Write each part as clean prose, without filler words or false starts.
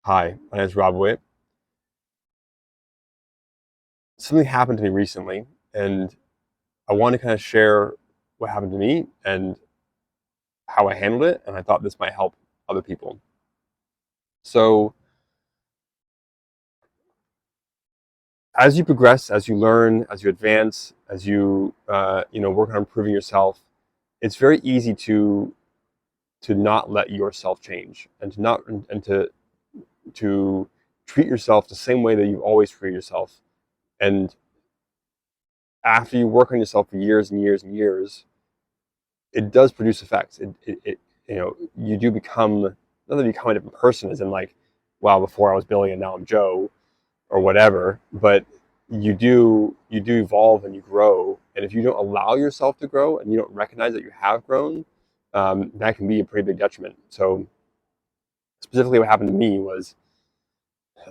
Hi, my name is Rob Witt. Something happened to me recently, and I want to kind of share what happened to me and how I handled it, and I thought this might help other people. So, as you progress, as you learn, as you advance, as you work on improving yourself, it's very easy to not let yourself change and to treat yourself the same way that you've always treated yourself. And after you work on yourself for years and years and years, it does produce effects. You do become not that you become a different person, as in like, wow, before I was Billy and now I'm Joe or whatever. But you do evolve and you grow. And if you don't allow yourself to grow and you don't recognize that you have grown, that can be a pretty big detriment. So specifically, what happened to me was,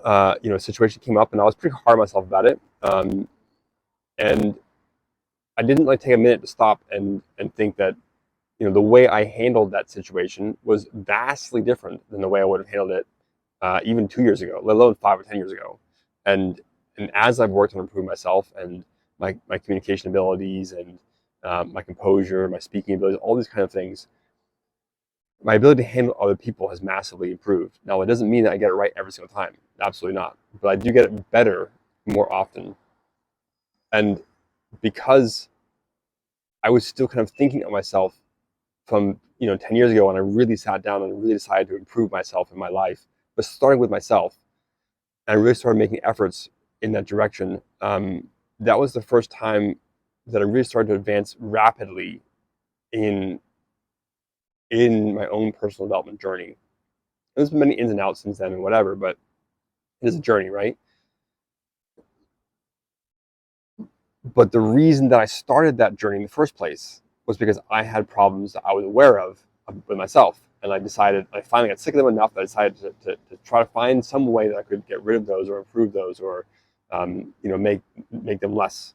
a situation came up and I was pretty hard on myself about it. And I didn't like take a minute to stop and think that the way I handled that situation was vastly different than the way I would have handled it even 2 years ago, let alone 5 or 10 years ago. And and as I've worked on improving myself and my communication abilities and my composure, my speaking abilities, all these kind of things, my ability to handle other people has massively improved. Now, it doesn't mean that I get it right every single time. Absolutely not. But I do get it better more often. And because I was still kind of thinking of myself from 10 years ago when I really sat down and really decided to improve myself in my life, but starting with myself, and I really started making efforts in that direction. That was the first time that I really started to advance rapidly in my own personal development journey. There's been many ins and outs since then and whatever, but it is a journey, right? But the reason that I started that journey in the first place was because I had problems that I was aware of with myself. And I finally got sick of them enough that I decided to try to find some way that I could get rid of those or improve those or, make them less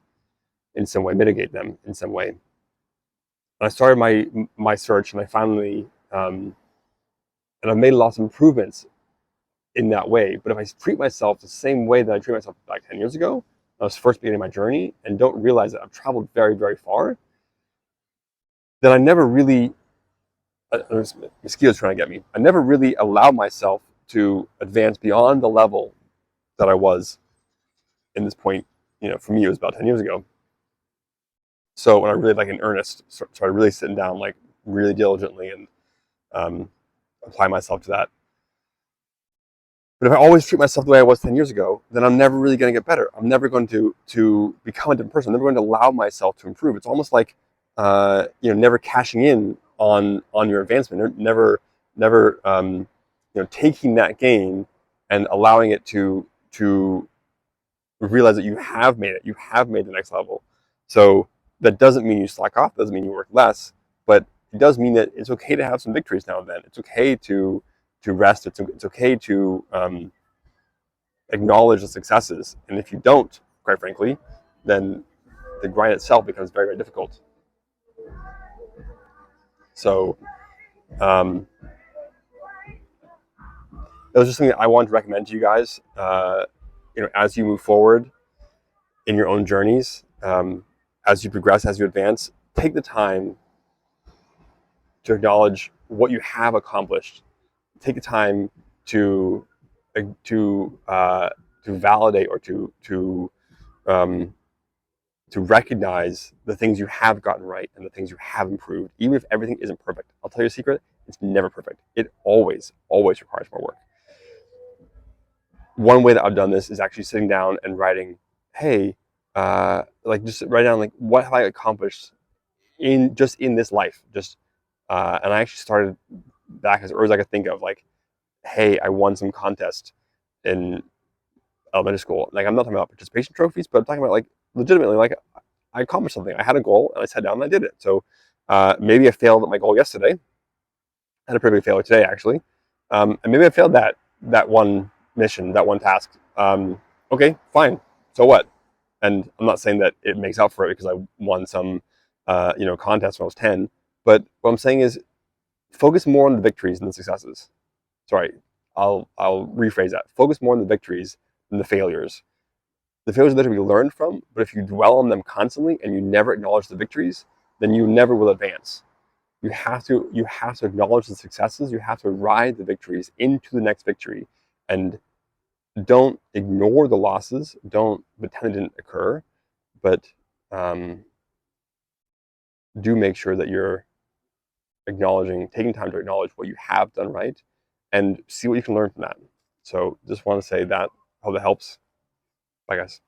in some way, mitigate them in some way. And I started my search and I finally, and I've made lots of improvements in that way. But if I treat myself the same way that I treat myself like 10 years ago, I was first beginning my journey and don't realize that I've traveled very, very far, then I never really, mosquitoes trying to get me, I never really allowed myself to advance beyond the level that I was in this point. For me, it was about 10 years ago. So when I really like in earnest, started really sitting down like really diligently and apply myself to that. But if I always treat myself the way I was 10 years ago, then I'm never really going to get better. I'm never going to become a different person. I'm never going to allow myself to improve. It's almost like, never cashing in on your advancement, never, taking that gain and allowing it to realize that you have made it. You have made the next level. So that doesn't mean you slack off. Doesn't mean you work less, but it does mean that it's okay to have some victories now and then. It's okay to rest. It's okay to acknowledge the successes. And if you don't, quite frankly, then the grind itself becomes very, very difficult. So um, that was just something that I wanted to recommend to you guys. As you move forward in your own journeys, as you progress, as you advance, take the time to acknowledge what you have accomplished. Take the time to to validate or um, to recognize the things you have gotten right and the things you have improved, even if everything isn't perfect. I'll tell you a secret: it's never perfect. It always requires more work. One way that I've done this is actually sitting down and writing, hey, like just write down like what have I accomplished in this life, and I actually started back as early as I could think of, like, hey, I won some contest in elementary school. Like, I'm not talking about participation trophies, but I'm talking about like legitimately, like I accomplished something. I had a goal and I sat down and I did it. So maybe I failed at my goal yesterday. I had a pretty big failure today, actually, and maybe I failed that one mission, that one task. Okay, fine. So what? And I'm not saying that it makes up for it because I won some contest when I was 10. But what I'm saying is focus more on the victories than the successes. Sorry, I'll rephrase that. Focus more on the victories than the failures. The failures are there to be learned from, but if you dwell on them constantly and you never acknowledge the victories, then you never will advance. You have to acknowledge the successes. You have to ride the victories into the next victory, and don't ignore the losses. Don't pretend it didn't occur, but do make sure that you're taking time to acknowledge what you have done right, and see what you can learn from that. So just want to say that. Hope that helps. Bye, guys.